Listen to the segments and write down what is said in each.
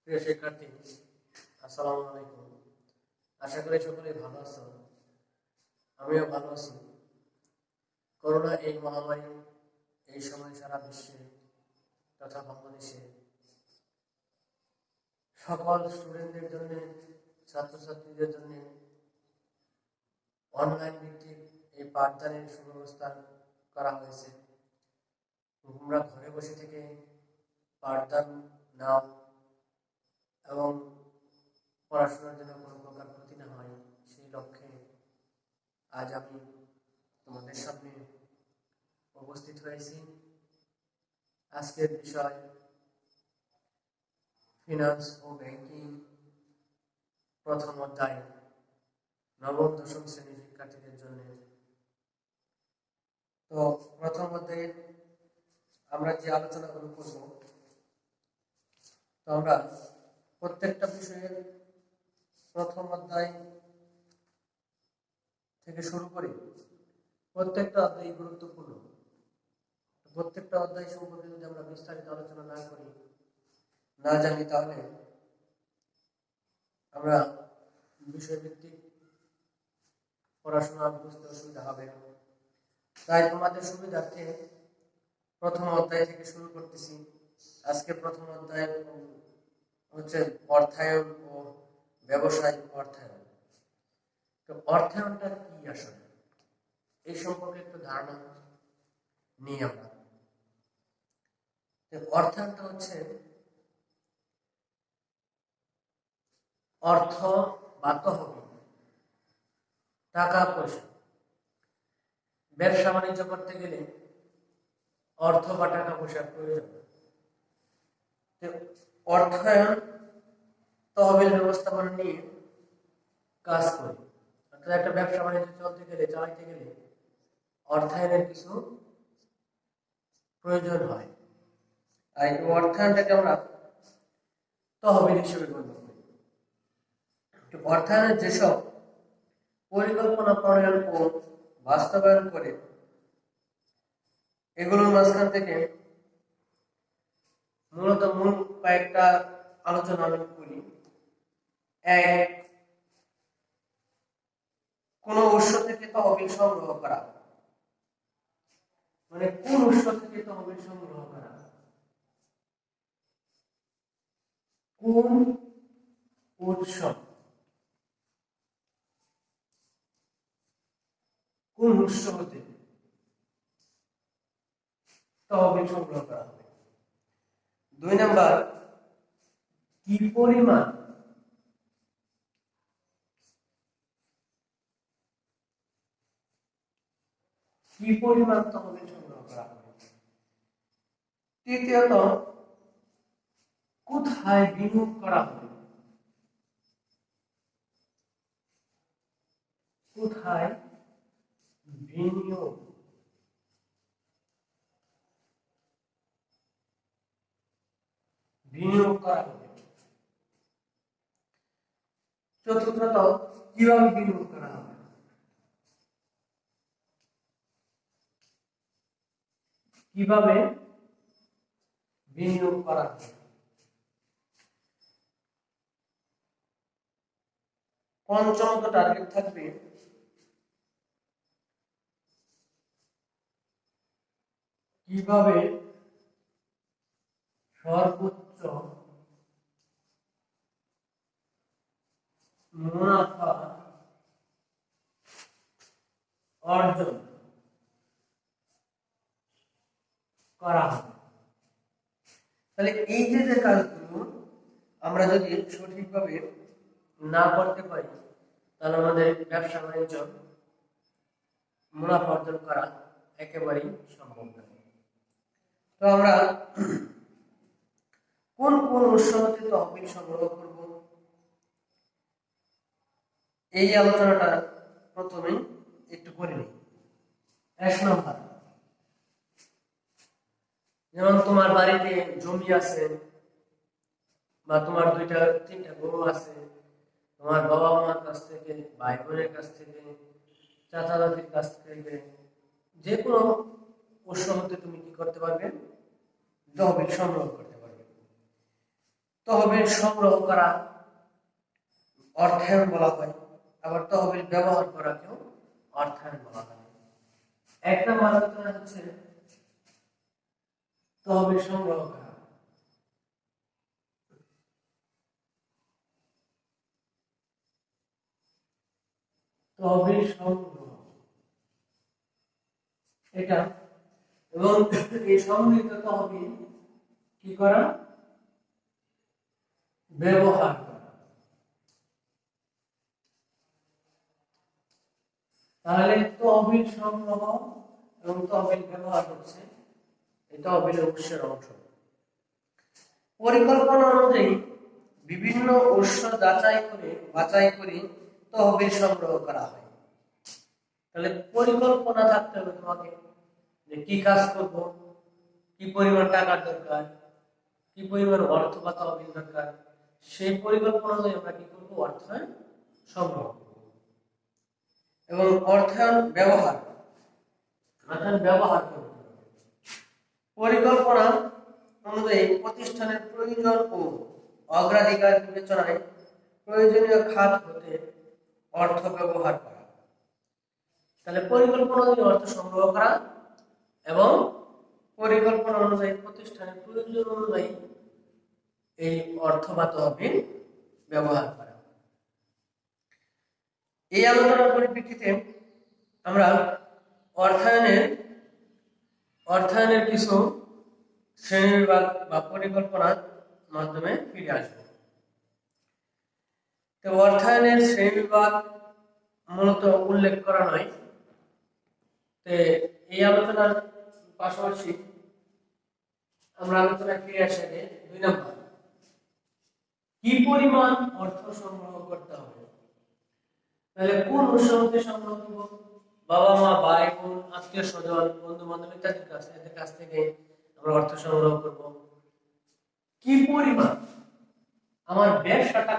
প্রিয় শিক্ষার্থী, আসসালামু আলাইকুম। আশা করি সকলেই ভালো আছো। আমিও ভালো আছি। করোনা এই মহামারী এই সময় সারা বিশ্বে তথা বাংলাদেশে সকল স্টুডেন্টদের জন্য, ছাত্রছাত্রীদের জন্য অনলাইন ভিত্তিক এই পাঠদানের সুব্যবস্থা করা হয়েছে। তোমরা ঘরে বসে থেকে পাঠদান নাও এবং পড়াশোনার জন্য কোনো প্রকার ক্ষতি না হয়, সেই লক্ষ্যে আজ আমি তোমাদের সামনে উপস্থিত হয়েছি। আজকের বিষয় ফিনান্স ও ব্যাংকিং, প্রথম অধ্যায়, নবম দশম শ্রেণীর শিক্ষার্থীদের জন্য। তো প্রথম অধ্যায়ে আমরা যে আলোচনাগুলো করব, তো আমরা প্রত্যেকটা বিষয়ের প্রথম অধ্যায় থেকে শুরু করি। প্রত্যেকটা অধ্যায় গুরুত্বপূর্ণ। প্রত্যেকটা অধ্যায় সম্পর্কে যদি আমরা বিস্তারিত আলোচনা না করি, না জানি, তাহলে আমরা বিষয়ভিত্তিক পড়াশোনা বুঝতে অসুবিধা হবে। তাই তোমাদের সুবিধার্থে প্রথম অধ্যায় থেকে শুরু করতেছি। আজকে প্রথম অধ্যায় হচ্ছে অর্থায়ন ও ব্যবসায়িক অর্থায়ন। তো অর্থায়নটা কি আসলে, এই সম্পর্কে একটু ধারণা নিই আমরা। অর্থায়নটা হচ্ছে অর্থ বা তহবিল, টাকা পয়সা। ব্যবসা বাণিজ্য করতে গেলে অর্থ বা টাকা পয়সার প্রয়োজন। অর্থায়ন তহবিল ব্যবস্থাপনা নিয়ে কাজ করি। অর্থাৎ একটা ব্যবসা বাণিজ্য চালাইতে গেলে অর্থায়নের কিছু প্রয়োজন হয়। আর এই অর্থায়নটাকে আমরা তহবিল হিসেবে গণ্য করি। অর্থায়নের যেসব পরিকল্পনা প্রণয়ন ও বাস্তবায়ন করে, এগুলোর মাঝখান থেকে মূলত মূল কয়েকটা আলোচনা আমি করি। এক, কোন উৎস থেকে তহবিল সংগ্রহ করা, মানে কোন উৎস থেকে তহবিল সংগ্রহ করা, কোন উৎস, কোন উৎস হতে তহবিল সংগ্রহ করা হবে। 2 নাম্বার, কি পরিমাণ তহবিল সংগ্রহ করা হবে। তৃতীয়ত, কোথায় বিনিয়োগ করা হবে, কোথায় বিনিয়োগ করা হবে। চতুর্থত, কিভাবে বিনিয়োগ করা হবে, কিভাবে বিনিয়োগ করা হবে। পঞ্চমত টার্গেট থাকবে কিভাবে সর্বোচ্চ মুনাফা অর্জন করা হবে। তাহলে এই যে কাজগুলো আমরা যদি সঠিকভাবে না করতে পারি, তাহলে আমাদের ব্যবসা বাণিজ্য মুনাফা অর্জন করা একেবারেই সম্ভব নয়। তো আমরা কোন কোন উৎস হতে তহবিল সংগ্রহ করব, এই আলোচনাটা প্রথমেই একটু করে নিই। 1 নম্বর, যেমন তোমার বাড়িতে জমি আছে, বা তোমার 2-3টা গরু আছে, তোমার বাবা মার কাছ থেকে, ভাই বোনের কাছ থেকে, চাচা চাচির কাছ থেকে, যে কোনো উৎস হতে তুমি কি করতে পারবে, তহবিল সংগ্রহ করতে পারবে। তহবিল সংগ্রহ করা অর্থায়ন বলা হয়, আবার তহবিল ব্যবহার করাকেও অর্থায়ন বলা হয়। এক নম্বর আলোচনা হচ্ছে তহবিল সংগ্রহ করা। তহবিল সংগ্রহ এটা, এবং এই সংগৃহীত তহবিল কি করা? ব্যবহার করা। তাহলে তহবিল সংগ্রহ এবং তহবিল ব্যবহার হচ্ছে এই তহবিলের উৎসের অংশ। পরিকল্পনা অনুযায়ী বিভিন্ন উৎস বাছাই করে তহবিল সংগ্রহ করা হয়। তাহলে পরিকল্পনা থাকতে হবে তোমাকে, যে কি কাজ করব, কি পরিমাণ টাকার দরকার, কি পরিমাণ অর্থ বা তহবিল দরকার, সেই পরিকল্পনা অনুযায়ী আমরা কি করব? অর্থায়ন সংগ্রহ করব। এবং অর্থায়ন ব্যবহার করব। পরিকল্পনা অনুযায়ী প্রতিষ্ঠানের প্রয়োজন ও অগ্রাধিকার বিবেচনায় প্রয়োজনীয় খাত হতে অর্থ ব্যবহার করা। তাহলে পরিকল্পনা অনুযায়ী অর্থ সংগ্রহ করা এবং পরিকল্পনা অনুযায়ী প্রতিষ্ঠানের প্রয়োজন অনুযায়ী এই অর্থ বা তহবিল ব্যবহার করা। এই আলোচনার পরিপ্রেক্ষিতে আমরা অর্থায়নের কিছু শ্রেণীবিভাগ বা পরিকল্পনার মাধ্যমে ফিরে আসব। তো অর্থায়নের শ্রেণীবিভাগ মূলত উল্লেখ করা নয়। এই আলোচনার পাশাপাশি আমরা আলোচনায় ফিরে আসি। 2 নম্বর, কি পরিমাণ অর্থ সংগ্রহ করতে হবে? তাহলে কোন উৎস হতে সংগ্রহ করব? বাবা মা, ভাই বোন, আত্মীয় স্বজন, বন্ধু বান্ধব ইত্যাদির কাছ থেকে আমরা অর্থ সংগ্রহ করব। কি পরিমাণ? আমার ব্যবসাটা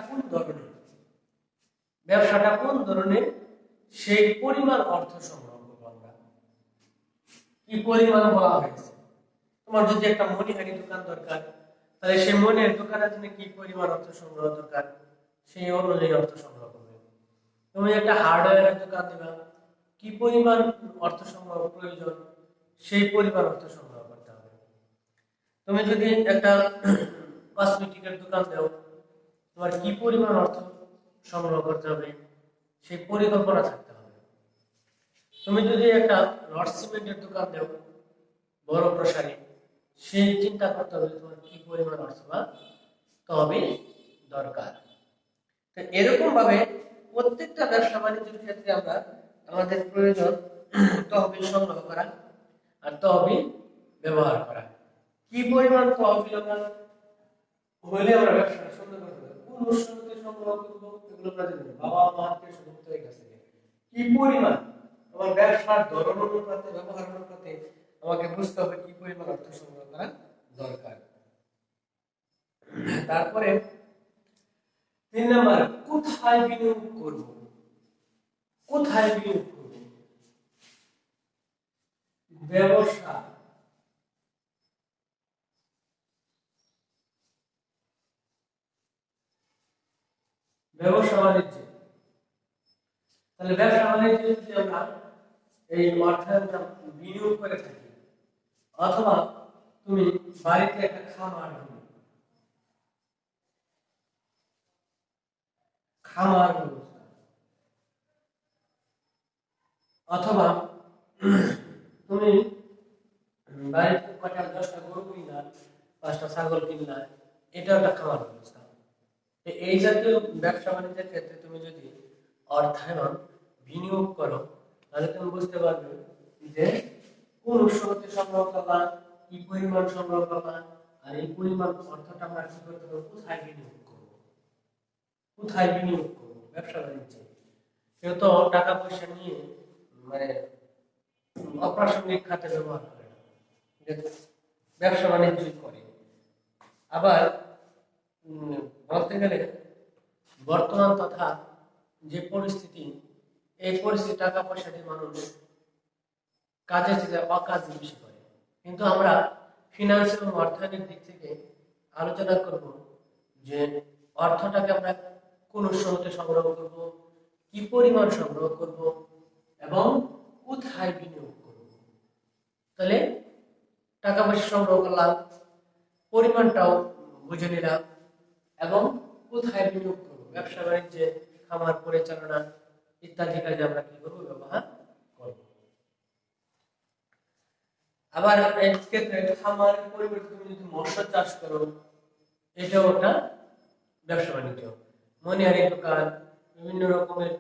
কোন ধরনের, সেই পরিমাণ অর্থ সংগ্রহ করব আমরা। কি পরিমাণ বলা হয়েছে? তোমার যদি একটা মণিহারি দোকান দরকার, তাহলে সেই মণিহারি দোকানের জন্য কি পরিমাণ অর্থ সংগ্রহ দরকার, সেই অনুযায়ী অর্থ সংগ্রহ করবে। তুমি একটা হার্ডওয়্যারের দোকান দিবা, কি পরিমাণ অর্থ সংগ্রহ প্রয়োজন, সেই পরিমাণ অর্থ সংগ্রহ করতে হবে। তুমি যদি একটা কসমেটিকের দোকান দাও, তোমার কি পরিমাণ অর্থ সংগ্রহ করতে হবে, সেই পরিকল্পনা থাকতে হবে। তুমি যদি একটা রড সিমেন্টের দোকান দাও বড় প্রসারে, সেই চিন্তা করতে হবে তোমার কি পরিমাণ অর্থ বা তহবিল দরকার। তো এরকম ভাবে প্রত্যেকটা ব্যবসা বাণিজ্যের ক্ষেত্রে আমরা আমাদের প্রয়োজন তহবিল সংগ্রহ করা আর তহবিল ব্যবহার করা। কি পরিমাণ তহবিল হলে আমরা ব্যবসা সুন্দর করতে পারবো, কোন উৎস থেকে সংগ্রহ করব, এগুলো আমরা জানি। বাবা মা থেকে সমস্তের কাছে কি পরিমাণ আমার ব্যবসার ধরন অনুপাতে, ব্যবহার অনুপাতে আমাকে বুঝতে হবে কি পরিমাণ অর্থ সংগ্রহ করা দরকার। তারপরে 3 নম্বর, কোথায় বিনিয়োগ করব? ব্যবসা বাণিজ্য। তাহলে ব্যবসা বাণিজ্য যদি আমরা এই অর্থায়নটা বিনিয়োগ করে থাকি, অথবা তুমি বাড়িতে একটা খামার ব্যবস্থা, অথবা তুমি বাড়িতে 10টা গরু কিনলা, 5টা ছাগল কিনলা, এটা একটা খামার ব্যবস্থা। এই জাতীয় ব্যবসা বাণিজ্যের ক্ষেত্রে তুমি যদি অর্থায়ন বিনিয়োগ করো, তাহলে তুমি বুঝতে পারবে যে কোন উৎস হতে সংগ্রহ করবা, কি পরিমাণ সংগ্রহ করবা, আর এই পরিমাণ অর্থটা আমরা কি করতে হবে, কোথায় বিনিয়োগ করবো ব্যবসা বাণিজ্যে। কেউ তো টাকা পয়সা নিয়ে মানে অপ্রাসঙ্গিক খাতে ব্যবহার করে না, ব্যবসা বাণিজ্য করে। আবার বলতে গেলে বর্তমান তথা যে পরিস্থিতি, এই পরিস্থিতি টাকা পয়সা দিয়ে মানুষ কাজের চেয়ে অকাজে বেশি করে। কিন্তু আমরা ফিনান্স এবং অর্থনৈতিক দিক থেকে আলোচনা করব যে অর্থটাকে আমরা কোন উৎস হতে সংগ্রহ করব, কি পরিমাণ সংগ্রহ করব এবং কোথায় বিনিয়োগ করব। তাহলে টাকা পয়সা সংগ্রহ করলাম, পরিমাণটাও বুঝে নিলাম এবং কোথায় বিনিয়োগ করব, ব্যবসা বাণিজ্যে, খামার পরিচালনা ইত্যাদি কাজে আমরা কি করব, ব্যবহার করব। আবার এই ক্ষেত্রে খামারের পরিবর্তে তুমি যদি মৎস্য চাষ করো, এটাও একটা ব্যবসা বাণিজ্য। মনিহারির দোকান, বিভিন্ন রকমের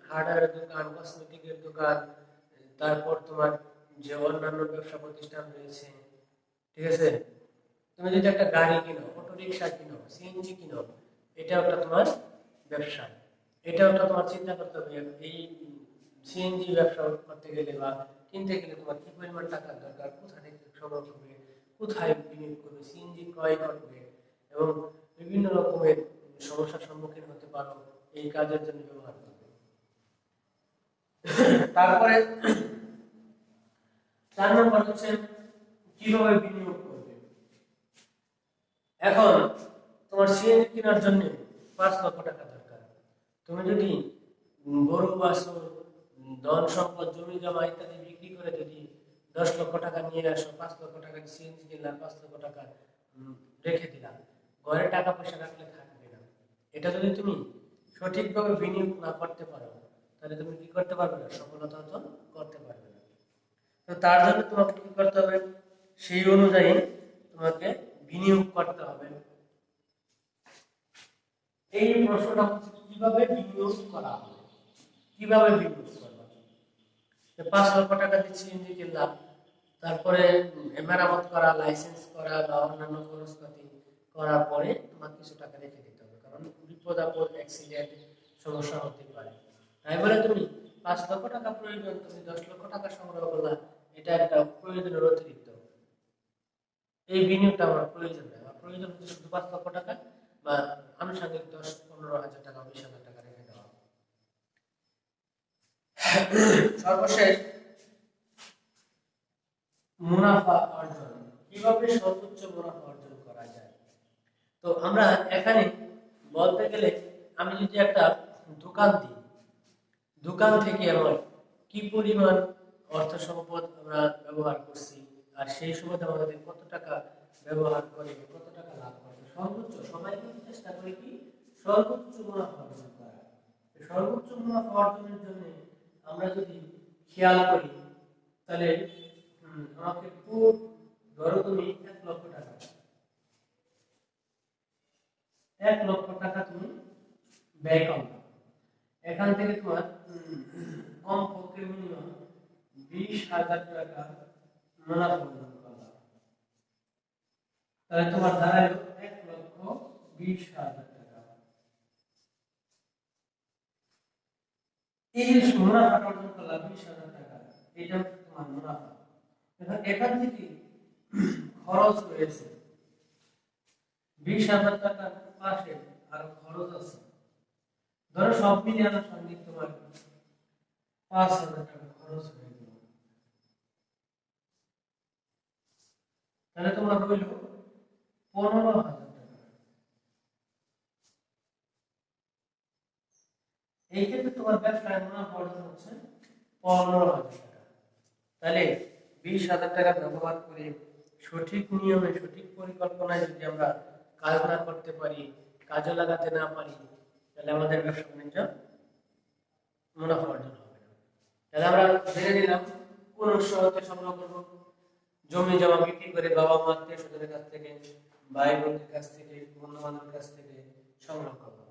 হার্ডওয়্যারের দোকান, কসমেটিকের দোকান, তারপর তোমার যে অন্যান্য ব্যবসা প্রতিষ্ঠান রয়েছে, ঠিক আছে। তুমি যদি একটা গাড়ি কিনো, অটো রিক্সা কিনো, সিএনজি কিনো, এটা একটা তোমার ব্যবসা। এটা একটা তোমার চিন্তা করতে হবে, এই সিএনজি ব্যবসা করতে গেলে বা কিনতে গেলে তোমার কি পরিমাণ টাকার দরকার, কোথা থেকে সংগ্রহ করবে, কোথায় বিনিয়োগ করবে, সিএনজি ক্রয় করবে এবং বিভিন্ন রকমের সমস্যার সম্মুখীন হতে পারো, এই কাজের জন্য ব্যবহার করবে। তারপরে 4 নম্বর হচ্ছে কিভাবে বিনিয়োগ করবে। এখন তোমার সিএনজি কেনার জন্য 5 লক্ষ টাকা দরকার। তুমি যদি গরু বাছুর, ধন সম্পদ, জমি জমা ইত্যাদি বিক্রি করে যদি 10 লক্ষ টাকা নিয়ে আসো, 5 লক্ষ টাকা সিএনজি কিনলাম, 5 লক্ষ টাকা রেখে দিলাম, ঘরে টাকা পয়সা রাখলে থাকবে না। এটা যদি তুমি সঠিকভাবে বিনিয়োগ না করতে পারো, তাহলে তুমি কি করতে পারবে না, সফলতা অর্জন করতে পারবে না। তো তার জন্য তোমাকে কি করতে হবে, সেই অনুযায়ী তোমাকে বিনিয়োগ করতে হবে। এই প্রশ্নটা হচ্ছে কিভাবে বিনিয়োগ করা হবে, কিভাবে বিনিয়োগ করবা। 5 লক্ষ টাকা দিয়ে সিএনজি কিনলাম, তারপরে মেরামত করা, লাইসেন্স করা বা অন্যান্য খরচপাতি করার পরে তোমার কিছু টাকা রেখে দিতে হবে, কারণ বিপদ আপদ, অ্যাক্সিডেন্ট, সমস্যা হতে পারে। তাই বলে তুমি 5 লক্ষ টাকা প্রয়োজন, তুমি 10 লক্ষ টাকা সংগ্রহ করলা, এটা একটা প্রয়োজনের অতিরিক্ত। এই বিনিয়োগটা আমার প্রয়োজন নয়, আমার প্রয়োজন হচ্ছে শুধু 5 লক্ষ টাকা বা আনুষঙ্গিক 10-15 হাজার টাকা, 20,000 টাকা রেখে দেওয়া। সর্বশেষ মুনাফা অর্জন, কিভাবে সর্বোচ্চ মুনাফা অর্জন করা যায়। তো আমরা এখানে বলতে গেলে, আমি যদি একটা দোকান দিই, দোকান থেকে আমার কি পরিমাণ অর্থ সম্পদ আমরা ব্যবহার করছি, আর সেই সময় আমাদের কত টাকা ব্যবহার করে কত টাকা লাভ করবে, সর্বোচ্চ সবাই কিন্তু চেষ্টা করি কি সর্বোচ্চ মুনাফা অর্জন করা। সর্বোচ্চ মুনাফা অর্জনের জন্য আমরা যদি খেয়াল করি, তাহলে আমাকে খুব, ধরো তুমি 1 লক্ষ টাকা, 1 লক্ষ টাকা তুমি ব্যয় করো, এখান থেকে তোমার কমপক্ষে মিনিমাম 20,000 টাকা মুনাফা অর্জন করলাম, তাহলে তোমার দাঁড়ালো 1,20,000 টাকা। এই যে মুনাফা অর্জন করলাম 20,000 টাকা, এটা তোমার মুনাফা। এখান থেকে খরচ রয়েছে 20,000 টাকার পাশে আর খরচ আছে, ধরো সব মিলিয়ে আনুষঙ্গিক তোমার 5,000 টাকা খরচ হয়ে গেল, তাহলে তোমার রইল 15,000 টাকা। এই ক্ষেত্রে তোমার ব্যবসায় মুনাফা অর্জন হচ্ছে 15,000 টাকা। তাহলে 20,000 টাকা ব্যবহার করে সঠিক নিয়মে, সঠিক পরিকল্পনায় যদি আমরা কাজ না করতে পারি, কাজে লাগাতে না পারি, তাহলে আমাদের ব্যবসা বাণিজ্য মুনাফা অর্জন হবে না। তাহলে আমরা জেনে নিলাম কোন উৎস হতে সংগ্রহ করবো, জমি জমা বিক্রি করে, বাবা মা, আত্মীয়-স্বজনের কাছ থেকে, ভাই বোনদের কাছ থেকে, বন্ধু বান্ধবের কাছ থেকে সংগ্রহ করবো।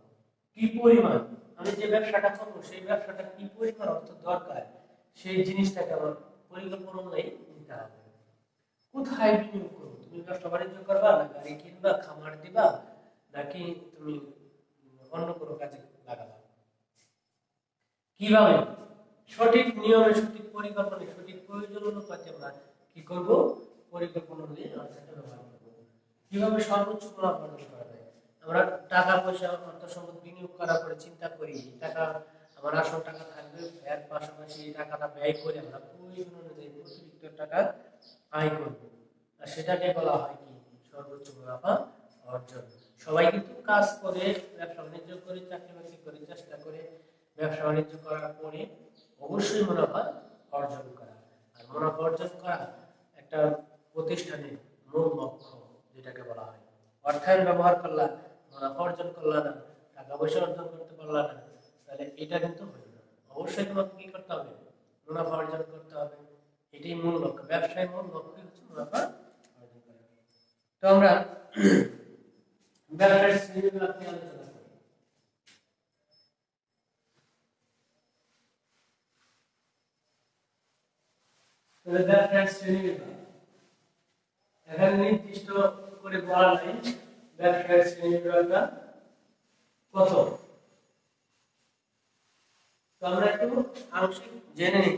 কি পরিমাণ, আমি যে ব্যবসাটা করবো সেই ব্যবসাটা কি পরিমাণ অর্থ দরকার, সেই জিনিসটাকে আমার পরিকল্পনা অনুযায়ী নিতে হবে। কোথায় বিনিয়োগ করবো, তুমি ব্যবসা বাণিজ্য করবা, না গাড়ি কিনবা, খামার দিবা, নাকি তুমি অন্য কোনো কাজে লাগাবা। কিভাবে সঠিক নিয়মে, সঠিক পরিকল্পনায়, সঠিক প্রয়োজন অনুপাতে আমরা কি করব, পরিকল্পনা অনুযায়ী অর্থটা ব্যবহার করব। কিভাবে সর্বোচ্চ মুনাফা অর্জন করা যায়, আমরা টাকা পয়সা, অর্থ সম্পদ বিনিয়োগ করার পরে চিন্তা করি টাকা আমার আসল টাকা থাকবে, এর পাশাপাশি টাকাটা ব্যয় করে আমরা প্রয়োজন অনুযায়ী অতিরিক্ত টাকা আয় করব, আর সেটাকে বলা হয় কি সর্বোচ্চ মুনাফা অর্জন। সবাই কিন্তু কাজ করে, ব্যবসা বাণিজ্য করে, চাকরি বাকরি করে, চেষ্টা করে, ব্যবসা বাণিজ্য করার পরে অবশ্যই মুনাফা অর্জন করা। আর মুনাফা অর্জন করা একটা প্রতিষ্ঠানের মূল লক্ষ্য, যেটাকে বলা হয়। অর্থায়ন ব্যবহার করলা, মুনাফা অর্জন করলা না, টাকা পয়সা অর্জন করতে পারলা না, তাহলে এটা কিন্তু হয় না। অবশ্যই তোমাকে কি করতে হবে? মুনাফা অর্জন করতে হবে। এটাই মূল লক্ষ্য। ব্যবসায় মূল লক্ষ্য হচ্ছে মুনাফা অর্জন করা। তো আমরা ব্যবসায় শ্রেণীবিভাগ নিয়ে আলোচনা করি। ব্যবসায় শ্রেণীবিভাগ এখানে নির্দিষ্ট করে বলা নাই ব্যবসায় শ্রেণীবিভাগটা কত। তো আমরা একটু আংশিক জেনে নিই।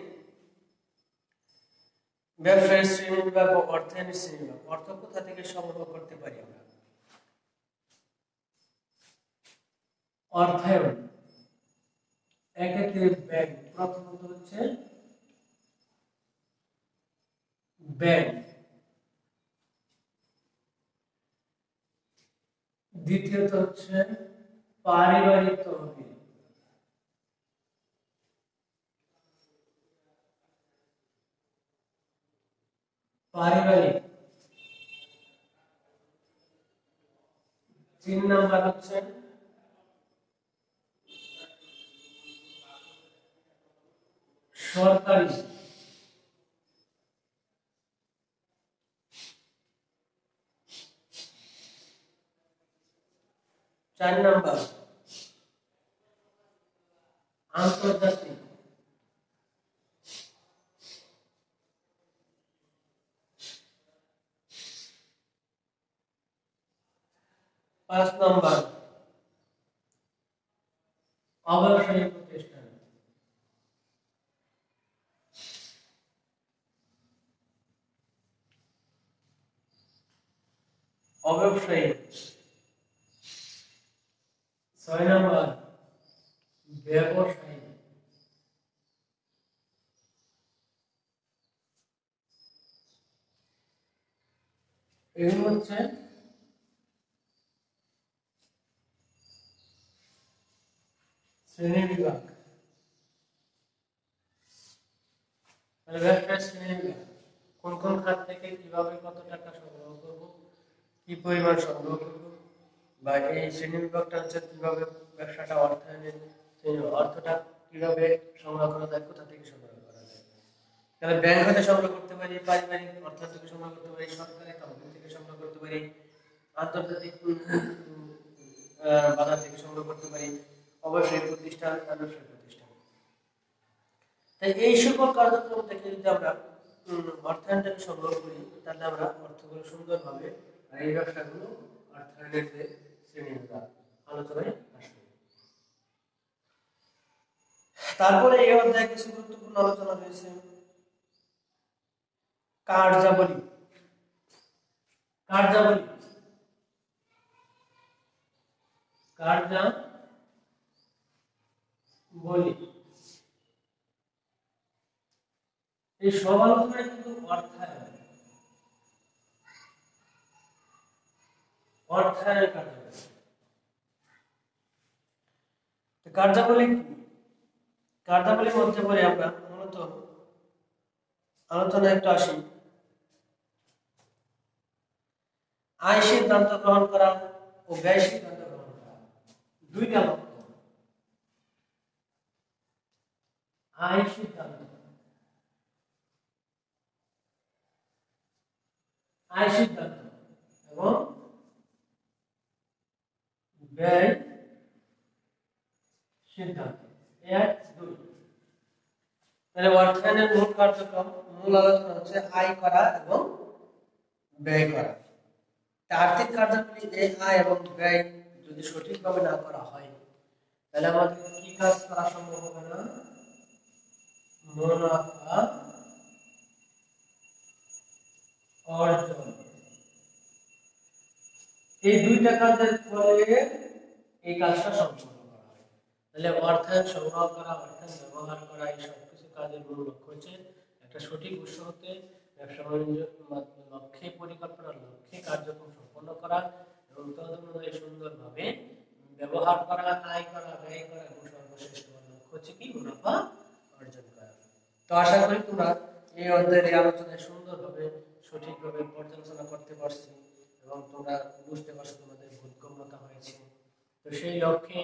ব্যবসায়িক শ্রেণীবিভাগ ও অর্থায়নের শ্রেণীবিভাগ। অর্থ কোথা থেকে সংগ্রহ করতে পারি আমরা? অর্থায়ন এক্ষেত্রে ব্যাংক, প্রথমত হচ্ছে ব্যাংক, দ্বিতীয়ত হচ্ছে পারিবারিক তহবিল, পারিবারিক। 3 নাম্বার হচ্ছে সরকারি, 4 নাম্বার আন্তর্জাতিক, 5 নাম্বার অব্যবসায়ী প্রতিষ্ঠান, 6 নাম্বার ব্যবসায়ী, 7 এগুলো হচ্ছে শ্রেণীবিভাগ। ব্যবসায় শ্রেণীবিভাগ কোন কোন খাত থেকে কিভাবে কত টাকা সংগ্রহ করব, কি পরিমাণ সংগ্রহ করব, বা এই শ্রেণীবিভাগটা হচ্ছে কিভাবে ব্যবসাটা অর্থায়নের অর্থটা কিভাবে সংগ্রহ করা যায়, কোথা থেকে সংগ্রহ করা যায়। তাহলে ব্যাংক হতে সংগ্রহ করতে পারি, পারিবারিক অর্থায়ন থেকে সংগ্রহ করতে পারি, সরকারি তহবিল থেকে সংগ্রহ করতে পারি, আন্তর্জাতিক বাজার থেকে সংগ্রহ করতে পারি, অবশ্যই প্রতিষ্ঠান, ব্যবসায়িক প্রতিষ্ঠান। তাই এই সকল কার্যক্রম থেকে যদি আমরা অর্থায়নটাকে সংগ্রহ করি, তাহলে আমরা অর্থগুলো সুন্দরভাবে আর এই ব্যবসাগুলো অর্থায়নের যে শ্রেণীবিভাগ আলোচনায় আসবে। তারপরে এই অধ্যায়ে কিছু গুরুত্বপূর্ণ আলোচনা রয়েছে। কার্যাবলী, কার্যাবলী, কার্যাবলী, এই সব আলোচনায় কিন্তু অর্থায়ন, অর্থায়নের কার্যাবলী। কার্যাবলী কি? কার্যাবলীর মধ্যে পড়ে আমরা মূলত আলোচনা একটু আসি। আয় সিদ্ধান্ত গ্রহণ করা ও ব্যয় সিদ্ধান্ত গ্রহণ করা, দুইটা লক্ষ্য। আয় সিদ্ধান্ত, আয় সিদ্ধান্ত এবং ব্যয় সিদ্ধান্ত, 1 2। তাহলে অর্থায়নের মূল কার্যক্রম, মূল আলোচনা হচ্ছে আয় করা এবং ব্যয় করা। আর্থিক কার্যাবলী এই আয় এবং ব্যয় যদি সঠিকভাবে না করা হয়, তাহলে আমাদের কি কাজ করা সম্ভব হবে না? মুনাফা অর্জন। এই দুইটা কাজের ফলে এই কাজটা সম্পন্ন করা হয়। তাহলে অর্থায়ন সংগ্রহ করা, অর্থায়ন ব্যবহার করা, এই সব কিছু কাজের মূল লক্ষ্য হচ্ছে একটা সঠিক উৎস হতে ব্যবসা বাণিজ্য লক্ষ্যে, পরিকল্পনার লক্ষ্যে কার্যক্রম সম্পন্ন করা এবং তদনুযায়ী সুন্দর ব্যবহার করা, আয় করা, ব্যয় করা এবং সর্বশেষ তোমার লক্ষ্য হচ্ছে কি মুনাফা অর্জন করা। তো আশা করি তোমরা এই অধ্যায়ের এই আলোচনায় সুন্দরভাবে সঠিকভাবে পর্যালোচনা করতে পারছি এবং তোমরা বুঝতে পারছো তোমাদের বোধগম্যতা হয়েছে। তো সেই লক্ষ্যে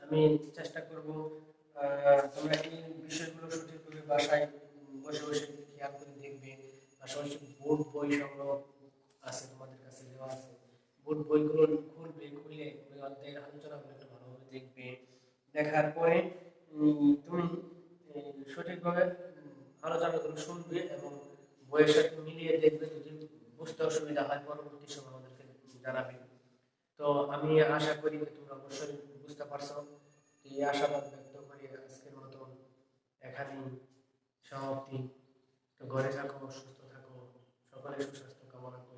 আমি চেষ্টা করব তোমরা এই বিষয়গুলো সঠিকভাবে বাসায় বসে বসে খেয়াল করে দেখবে। পাশাপাশি বোর্ড বই সংগ্রহ আছে, তোমাদের কাছে দেওয়া আছে, বোর্ড বইগুলো খুলবে, খুলে ওই অধ্যায়ের আলোচনাগুলো একটু ভালোভাবে দেখবে। দেখার পরে তুমি সঠিকভাবে আলোচনাগুলো শুনবে এবং বইয়ের সাথে মিলিয়ে দেখবে। যদি বুঝতে অসুবিধা হয় পরবর্তী সময় আমাদেরকে জানাবে। তো আমি আশা করি যে তোমরা অবশ্যই বুঝতে পারছো। এই আশাবাদ ব্যক্ত করে আজকের মতন এখানেই সমাপ্তি। তো ঘরে থাকো, সুস্থ থাকো, সকলের সুস্বাস্থ্য কামনা করি।